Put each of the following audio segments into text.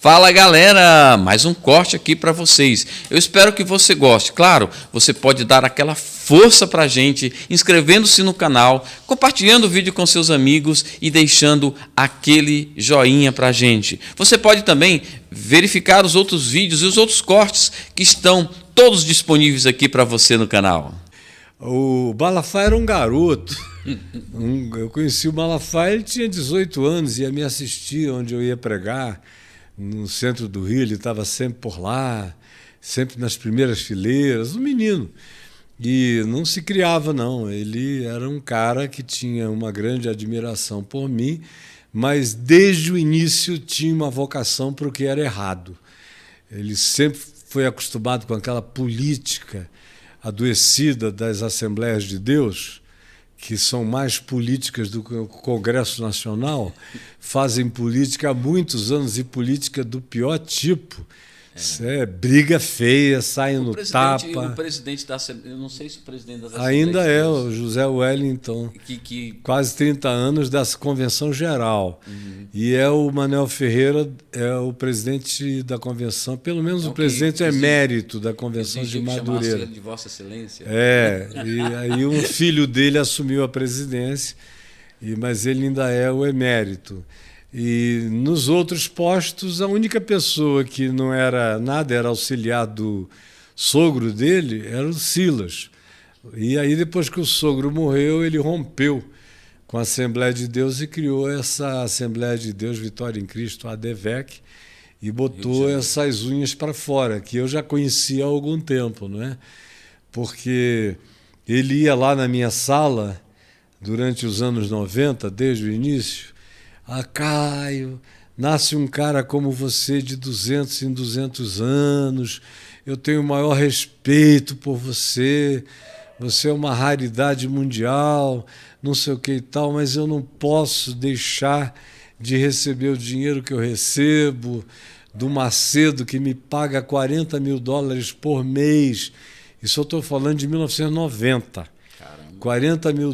Fala galera, mais um corte aqui para vocês. Eu espero que você goste. Claro, você pode dar aquela força para a gente, inscrevendo-se no canal, compartilhando o vídeo com seus amigos e deixando aquele joinha para a gente. Você pode também verificar os outros vídeos e os outros cortes que estão todos disponíveis aqui para você no canal. O Malafaia era um garoto. Eu conheci o Malafaia, ele tinha 18 anos, ia me assistir onde eu ia pregar. No centro do Rio, ele estava sempre por lá, sempre nas primeiras fileiras, um menino. E não se criava, não. Ele era um cara que tinha uma grande admiração por mim, mas desde o início tinha uma vocação para o que era errado. Ele sempre foi acostumado com aquela política adoecida das Assembleias de Deus, que são mais políticas do que o Congresso Nacional, fazem política há muitos anos e política do pior tipo. Briga feia, saem no tapa. O presidente da Assembleia, eu não sei se o presidente das Assembleias ainda é Deus, o José Wellington, quase 30 anos da Convenção Geral. E é o Manuel Ferreira, é o presidente da Convenção, pelo menos o presidente emérito da Convenção de Madureira. De Vossa Excelência. E aí um filho dele assumiu a presidência, mas ele ainda é o emérito. E nos outros postos, a única pessoa que não era nada, era auxiliar do sogro dele, era o Silas. E aí, depois que o sogro morreu, ele rompeu com a Assembleia de Deus e criou essa Assembleia de Deus Vitória em Cristo, a ADVEC, e botou essas unhas para fora, que eu já conhecia há algum tempo, não é? Porque ele ia lá na minha sala durante os anos 90, desde o início. Caio, nasce um cara como você de 200 em 200 anos, eu tenho o maior respeito por você, você é uma raridade mundial, não sei o que e tal, mas eu não posso deixar de receber o dinheiro que eu recebo do Macedo, que me paga $40 mil por mês. Isso eu estou falando de 1990. $40 mil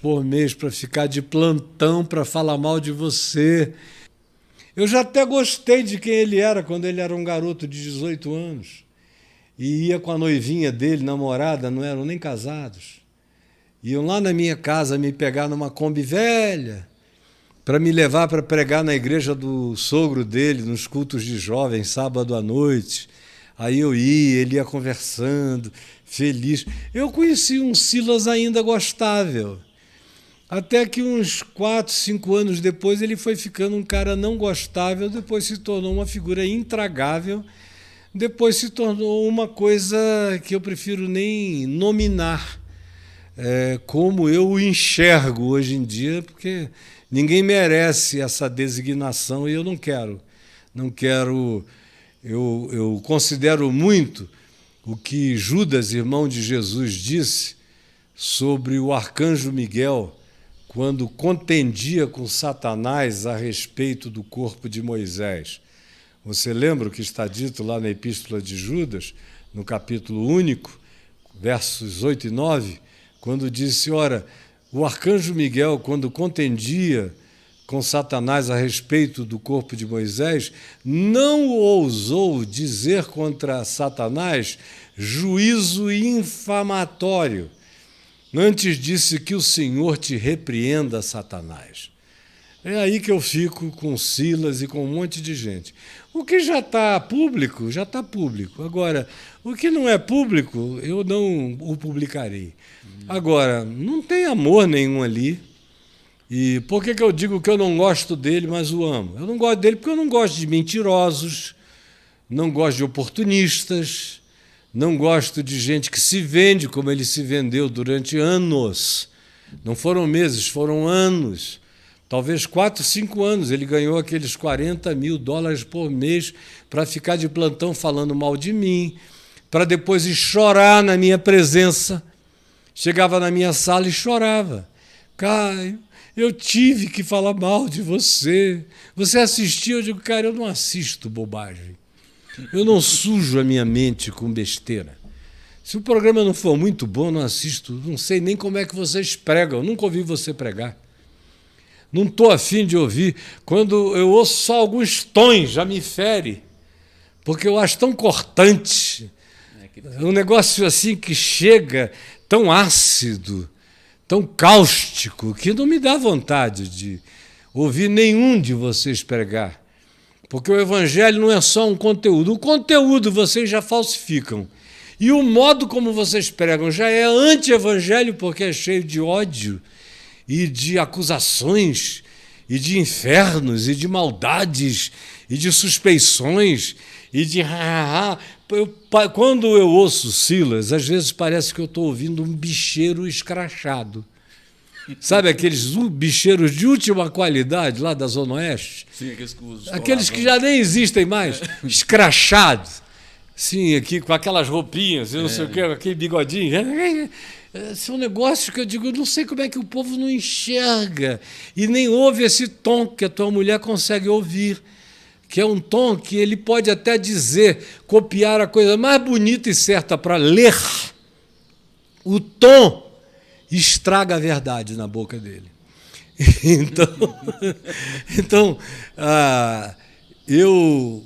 por mês para ficar de plantão, para falar mal de você. Eu já até gostei de quem ele era quando ele era um garoto de 18 anos. E ia com a noivinha dele, namorada, não eram nem casados. Iam lá na minha casa me pegar numa Kombi velha para me levar para pregar na igreja do sogro dele, nos cultos de jovens, sábado à noite. Aí eu ia, ele ia conversando, feliz. Eu conheci um Silas ainda gostável. Até que uns 4, 5 anos depois ele foi ficando um cara não gostável, depois se tornou uma figura intragável, depois se tornou uma coisa que eu prefiro nem nominar, como eu o enxergo hoje em dia, porque ninguém merece essa designação e eu não quero. Não quero. Eu considero muito o que Judas, irmão de Jesus, disse sobre o arcanjo Miguel quando contendia com Satanás a respeito do corpo de Moisés. Você lembra o que está dito lá na Epístola de Judas, no capítulo único, versos 8 e 9, quando disse, ora, o arcanjo Miguel, quando contendia com Satanás a respeito do corpo de Moisés, não ousou dizer contra Satanás juízo infamatório. Antes disse que o Senhor te repreenda, Satanás. É aí que eu fico com Silas e com um monte de gente. O que já está público, já está público. Agora, o que não é público, eu não o publicarei. Agora, não tem amor nenhum ali. E por que eu digo que eu não gosto dele, mas o amo? Eu não gosto dele porque eu não gosto de mentirosos, não gosto de oportunistas, não gosto de gente que se vende como ele se vendeu durante anos. Não foram meses, foram anos. Talvez 4, 5 anos. Ele ganhou aqueles $40 mil por mês para ficar de plantão falando mal de mim, para depois ir chorar na minha presença. Chegava na minha sala e chorava. Caio, eu tive que falar mal de você. Você assistiu? Eu digo, cara, eu não assisto bobagem. Eu não sujo a minha mente com besteira. Se o programa não for muito bom, eu não assisto. Não sei nem como é que vocês pregam. Eu nunca ouvi você pregar. não estou afim de ouvir. Quando eu ouço só alguns tons, já me fere, porque eu acho tão cortante. É um negócio assim que chega tão ácido, tão cáustico, que não me dá vontade de ouvir nenhum de vocês pregar. Porque o evangelho não é só um conteúdo. O conteúdo vocês já falsificam. E o modo como vocês pregam já é anti-evangelho, porque é cheio de ódio e de acusações e de infernos e de maldades e de suspeições e de... Quando eu ouço Silas, às vezes parece que eu estou ouvindo um bicheiro escrachado. Sabe aqueles bicheiros de última qualidade lá da Zona Oeste? Sim, aqueles que já nem existem mais, escrachados. Sim, aqui com aquelas roupinhas, eu não sei o que, aquele bigodinho. Esse é um negócio que eu digo, eu não sei como é que o povo não enxerga e nem ouve esse tom que a tua mulher consegue ouvir, que é um tom que ele pode até dizer, copiar a coisa mais bonita e certa para ler. O tom estraga a verdade na boca dele. Então eu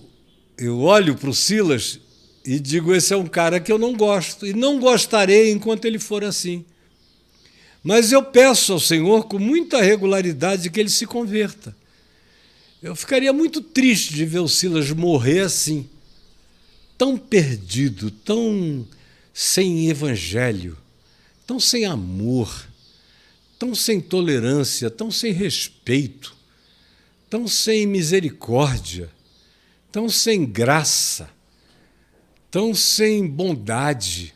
olho para o Silas e digo, esse é um cara que eu não gosto, e não gostarei enquanto ele for assim. Mas eu peço ao Senhor com muita regularidade que ele se converta. Eu ficaria muito triste de ver o Silas morrer assim, tão perdido, tão sem evangelho, tão sem amor, tão sem tolerância, tão sem respeito, tão sem misericórdia, tão sem graça, tão sem bondade,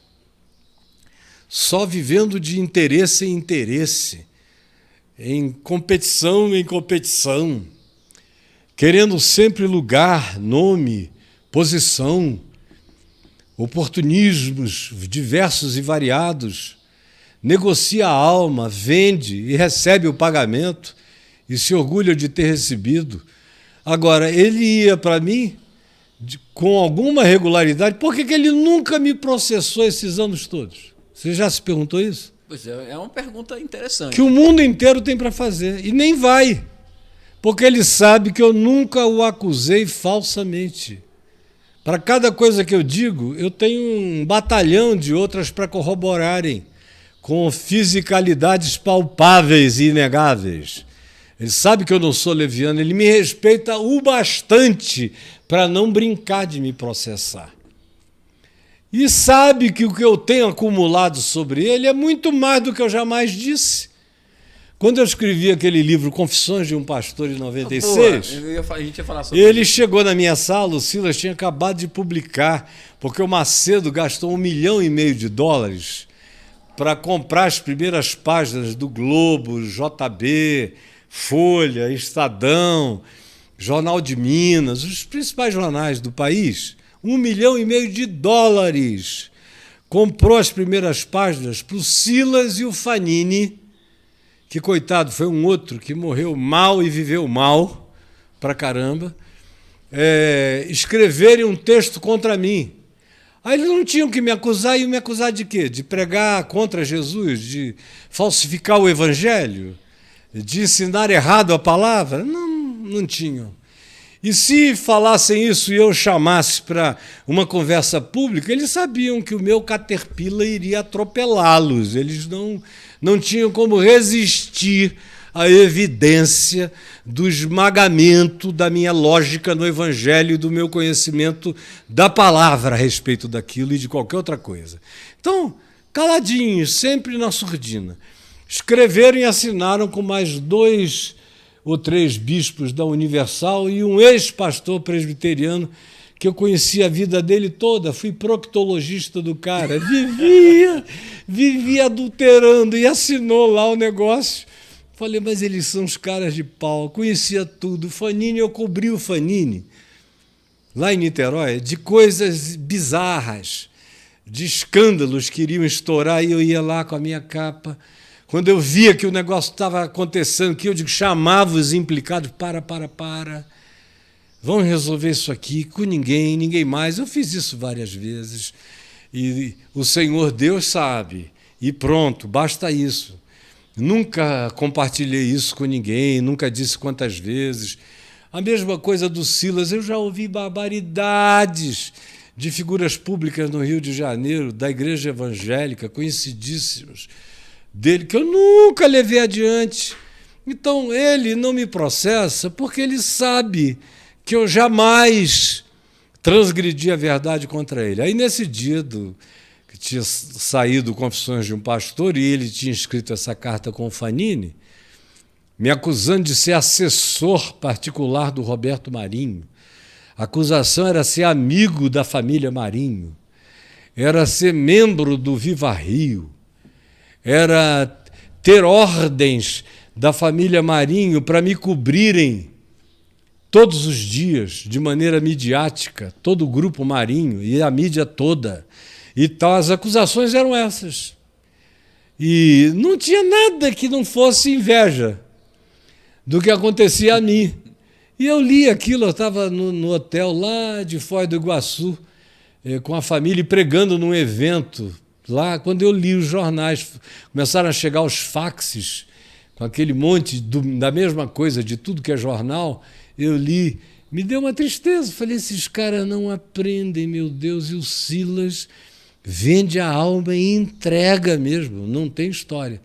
só vivendo de interesse em interesse, em competição, querendo sempre lugar, nome, posição, oportunismos diversos e variados, negocia a alma, vende e recebe o pagamento e se orgulha de ter recebido. Agora, ele ia para mim com alguma regularidade. Por que ele nunca me processou esses anos todos? Você já se perguntou isso? Pois é uma pergunta interessante. Que o mundo inteiro tem para fazer, e nem vai, porque ele sabe que eu nunca o acusei falsamente. Para cada coisa que eu digo, eu tenho um batalhão de outras para corroborarem, com fisicalidades palpáveis e inegáveis. Ele sabe que eu não sou leviano, ele me respeita o bastante para não brincar de me processar. E sabe que o que eu tenho acumulado sobre ele é muito mais do que eu jamais disse. Quando eu escrevi aquele livro Confissões de um Pastor, em 96, a gente ia falar sobre ele chegou na minha sala, o Silas tinha acabado de publicar, porque o Macedo gastou $1,5 milhão para comprar as primeiras páginas do Globo, JB, Folha, Estadão, Jornal de Minas, os principais jornais do país. $1,5 milhão. Comprou as primeiras páginas para o Silas e o Fanini, que, coitado, foi um outro que morreu mal e viveu mal pra caramba, escreverem um texto contra mim. Aí eles não tinham que me acusar, e me acusar de quê? De pregar contra Jesus, de falsificar o evangelho, de ensinar errado a palavra? Não tinham. E se falassem isso e eu chamasse para uma conversa pública, eles sabiam que o meu caterpillar iria atropelá-los. Eles não tinham como resistir à evidência do esmagamento da minha lógica no Evangelho e do meu conhecimento da palavra a respeito daquilo e de qualquer outra coisa. Então, caladinhos, sempre na surdina. Escreveram e assinaram com mais 2 ou 3 bispos da Universal e um ex-pastor presbiteriano que eu conheci a vida dele toda, fui proctologista do cara, vivia adulterando e assinou lá o negócio. Falei, mas eles são os caras de pau, conhecia tudo. O Fanini, eu cobri o Fanini, lá em Niterói, de coisas bizarras, de escândalos que iriam estourar, e eu ia lá com a minha capa. Quando eu via que o negócio estava acontecendo, que eu chamava os implicados, para. Vamos resolver isso aqui com ninguém mais. Eu fiz isso várias vezes. E o Senhor Deus sabe. E pronto, basta isso. Nunca compartilhei isso com ninguém, nunca disse quantas vezes. A mesma coisa do Silas, eu já ouvi barbaridades de figuras públicas no Rio de Janeiro, da igreja evangélica, conhecidíssimos dele, que eu nunca levei adiante. Então ele não me processa porque ele sabe que eu jamais transgredi a verdade contra ele. Aí nesse dia que tinha saído Confissões de um Pastor e ele tinha escrito essa carta com o Fanini, me acusando de ser assessor particular do Roberto Marinho. A acusação era ser amigo da família Marinho, era ser membro do Viva Rio, era ter ordens da família Marinho para me cobrirem todos os dias, de maneira midiática, todo o grupo Marinho e a mídia toda. Então, as acusações eram essas. E não tinha nada que não fosse inveja do que acontecia a mim. E eu li aquilo, eu estava no hotel lá de Foz do Iguaçu, com a família, pregando num evento. Lá, quando eu li os jornais, começaram a chegar os faxes, com aquele monte da mesma coisa, de tudo que é jornal, eu li, me deu uma tristeza. Falei, esses caras não aprendem, meu Deus, e o Silas vende a alma e entrega mesmo, não tem história.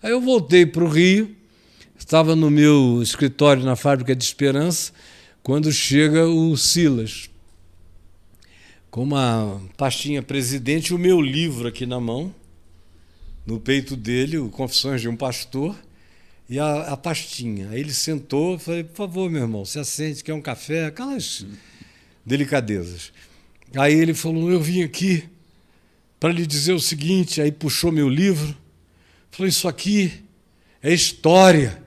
Aí eu voltei para o Rio, estava no meu escritório na Fábrica de Esperança, quando chega o Silas, com uma pastinha presidente, o meu livro aqui na mão, no peito dele, o Confissões de um Pastor, e a pastinha. Aí ele sentou, falei, por favor, meu irmão, se assente, quer um café, aquelas delicadezas. Aí ele falou, eu vim aqui para lhe dizer o seguinte, aí puxou meu livro, falou, isso aqui é história.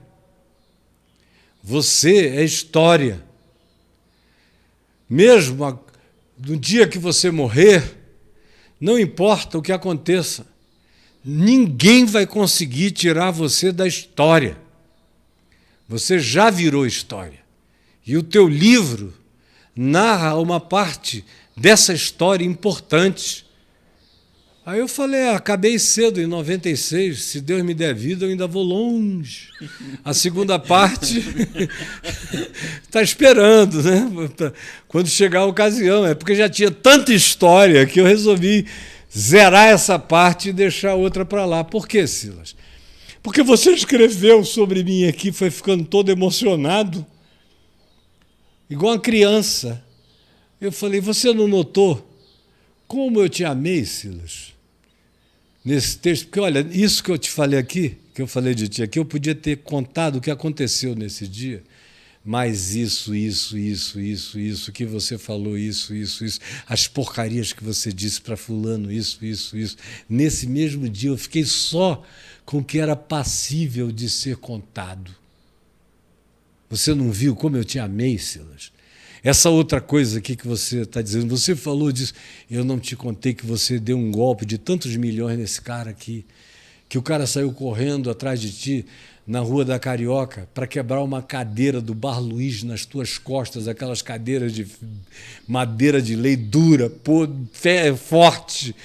Você é história. Mesmo no dia que você morrer, não importa o que aconteça, ninguém vai conseguir tirar você da história. Você já virou história. E o teu livro narra uma parte dessa história importante. Aí eu falei, acabei cedo, em 96, se Deus me der vida, eu ainda vou longe. A segunda parte está esperando, né? Quando chegar a ocasião. É porque já tinha tanta história que eu resolvi zerar essa parte e deixar a outra para lá. Por quê, Silas? Porque você escreveu sobre mim aqui, foi ficando todo emocionado, igual uma criança. Eu falei, você não notou como eu te amei, Silas? Nesse texto, porque olha, isso que eu te falei aqui, que eu falei de ti aqui, eu podia ter contado o que aconteceu nesse dia, mas isso que você falou, isso, as porcarias que você disse para fulano, isso. Nesse mesmo dia eu fiquei só com o que era passível de ser contado. Você não viu como eu te amei, Silas? Essa outra coisa aqui que você está dizendo, você falou disso, eu não te contei que você deu um golpe de tantos milhões nesse cara aqui, que o cara saiu correndo atrás de ti na Rua da Carioca para quebrar uma cadeira do Bar Luiz nas tuas costas, aquelas cadeiras de madeira de lei dura, forte,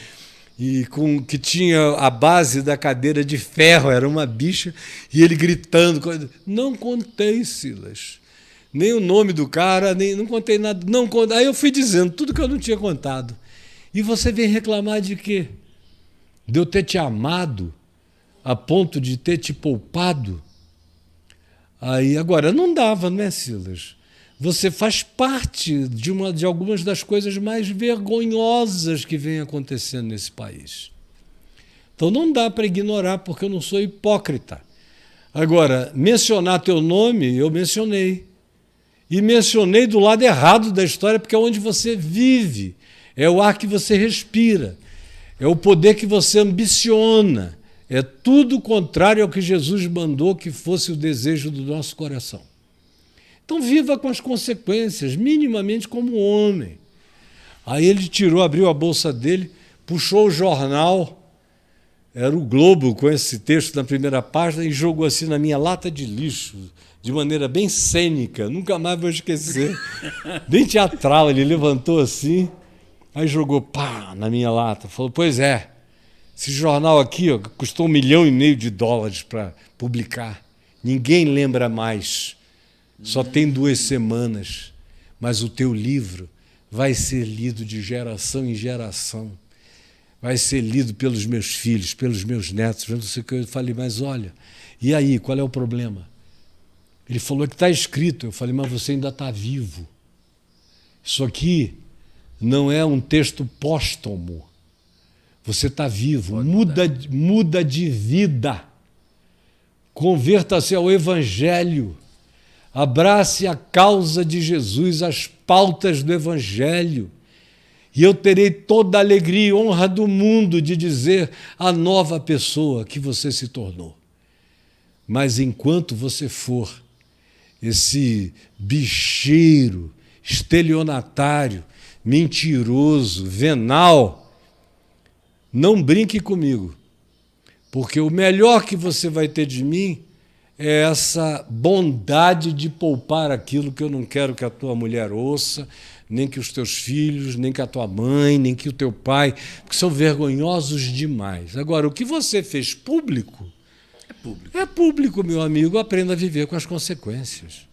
e que tinha a base da cadeira de ferro, era uma bicha, e ele gritando. Não contei, Silas. Nem o nome do cara, não contei nada. Aí eu fui dizendo tudo que eu não tinha contado. E você vem reclamar de quê? De eu ter te amado a ponto de ter te poupado? Aí, agora, não dava, não é, Silas? Você faz parte de algumas das coisas mais vergonhosas que vem acontecendo nesse país. Então não dá para ignorar, porque eu não sou hipócrita. Agora, mencionar teu nome, eu mencionei. E mencionei do lado errado da história, porque é onde você vive, é o ar que você respira, é o poder que você ambiciona, é tudo contrário ao que Jesus mandou que fosse o desejo do nosso coração. Então viva com as consequências, minimamente como homem. Aí ele abriu a bolsa dele, puxou o jornal, era o Globo com esse texto na primeira página, e jogou assim na minha lata de lixo, de maneira bem cênica, nunca mais vou esquecer, bem teatral. Ele levantou assim, aí jogou na minha lata, falou, pois é, Esse jornal aqui, ó, custou US$ 1,5 milhão para publicar. Ninguém lembra mais. Só tem 2 semanas. Mas o teu livro vai ser lido de geração em geração. Vai ser lido pelos meus filhos, pelos meus netos. Não sei o que. Eu falei, mas olha, e aí, qual é o problema? Ele falou que está escrito. Eu falei, mas você ainda está vivo. Isso aqui não é um texto póstumo. Você está vivo. Muda de vida. Converta-se ao Evangelho. Abrace a causa de Jesus, as pautas do Evangelho. E eu terei toda a alegria e honra do mundo de dizer a nova pessoa que você se tornou. Mas enquanto você for esse bicheiro, estelionatário, mentiroso, venal, não brinque comigo, porque o melhor que você vai ter de mim é essa bondade de poupar aquilo que eu não quero que a tua mulher ouça, nem que os teus filhos, nem que a tua mãe, nem que o teu pai, porque são vergonhosos demais. Agora, o que você fez público, é público, meu amigo, aprenda a viver com as consequências.